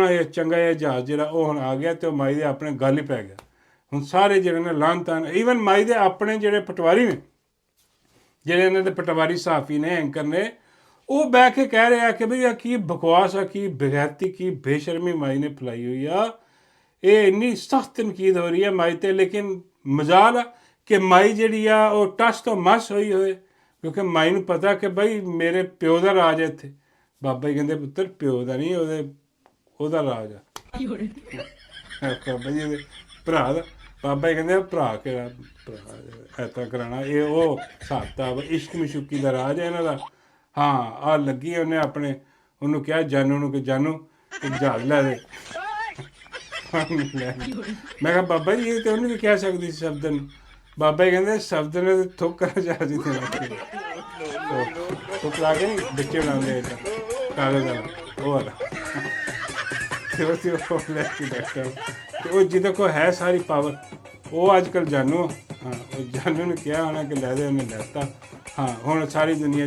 ਇਹ ਚੰਗਾ ਜਿਹਾ ਜਹਾਜ਼ ਜਿਹੜਾ ਉਹ ਹੁਣ ਆ ਗਿਆ, ਅਤੇ ਉਹ ਮਾਈ ਦੇ ਆਪਣੇ ਗੱਲ ਹੀ ਪੈ ਗਿਆ। ਹੁਣ ਸਾਰੇ ਜਿਹੜੇ ਨੇ ਲਾਹਨ ਤਾਨ, ਈਵਨ ਮਾਈ ਦੇ ਆਪਣੇ ਜਿਹੜੇ ਪਟਵਾਰੀ ਨੇ, ਜਿਹੜੇ ਇਹਨਾਂ ਦੇ ਪਟਵਾਰੀ ਸਾਫੀ ਨੇ, ਐਂਕਰ ਨੇ, ਉਹ ਬਹਿ ਕੇ ਕਹਿ ਰਿਹਾ ਕਿ ਬਈ ਆ ਕੀ ਬਕਵਾਸ ਆ, ਕੀ ਬੇਗੈਰਤੀ, ਕੀ ਬੇਸ਼ਰਮੀ ਮਾਈ ਨੇ ਫੈਲਾਈ ਹੋਈ ਆ। ਇਹ ਇੰਨੀ ਸਖਤ ਤਨਕੀਦ ਹੋ ਰਹੀ ਹੈ ਮਾਈ 'ਤੇ, ਲੇਕਿਨ ਮਜ਼ਾਲ ਆ ਕਿ ਮਾਈ ਜਿਹੜੀ ਆ ਉਹ ਟਸ ਤੋਂ ਮਸ ਹੋਈ ਹੋਏ, ਕਿਉਂਕਿ ਮਾਈ ਨੂੰ ਪਤਾ ਕਿ ਬਈ ਮੇਰੇ ਪਿਓ ਦਾ ਰਾਜ ਹੈ ਇੱਥੇ। ਬਾਬਾ ਜੀ ਕਹਿੰਦੇ ਪੁੱਤਰ ਪਿਓ ਦਾ ਨਹੀਂ, ਉਹਦਾ ਰਾਜ ਆ ਬਾਬਾ ਜੀ ਦੇ ਭਰਾ ਦਾ। ਬਾਬਾ ਜੀ ਕਹਿੰਦੇ ਭਰਾ ਕਿਹੜਾ ਭਰਾ ਐਤਾ ਕਰਾਉਣਾ, ਇਹ ਉਹ ਹਿਸਾਬ ਕਿਤਾਬ ਇਸ਼ਕ ਮਸ਼ੂਕੀ ਦਾ ਰਾਜ ਹੈ ਇਹਨਾਂ ਦਾ। ਹਾਂ ਆ ਲੱਗੀ ਉਹਨੇ ਆਪਣੇ ਉਹਨੂੰ ਕਿਹਾ ਜਾਨੂ ਨੂੰ ਕਿ ਜਾਨੂ ਇੱਕ ਜਹਾਜ਼ ਲੈ ਦੇ। ਮੈਂ ਕਿਹਾ ਬਾਬਾ ਜੀ ਇਹ ਤਾਂ ਉਹਨੂੰ ਵੀ ਕਹਿ ਸਕਦੀ ਸੀ ਸ਼ਬਦ ਨੂੰ। ਬਾਬਾ ਜੀ ਕਹਿੰਦੇ ਸ਼ਬਦ ਨੇ ਥੋਕਰ ਜਹਾਜ਼ ਹੀ ਦੇਣਾ, ਥੁੱਕ ਲਾ ਕੇ ਬੱਚੇ ਬਣਾਉਂਦੇ ਕਾਗਜ਼ ਵਾਲਾ ਉਹ ਵਾਲਾ, ਅਤੇ ਉਹ ਲੈ ਕੇ ਬੈਠਾ। ਅਤੇ ਉਹ ਜਿਹਦੇ ਕੋਲ ਹੈ ਸਾਰੀ ਪਾਵਰ, ਉਹ ਅੱਜ ਕੱਲ੍ਹ ਜਾਨੂ। ਹਾਂ ਉਹ ਜਾਨੂ ਨੇ ਕਿਹਾ ਹੋਣਾ ਕਿ ਲੈ ਦੇ, ਉਹਨੇ ਲੈਤਾ। ਹਾਂ ਹੁਣ ਸਾਰੀ ਦੁਨੀਆ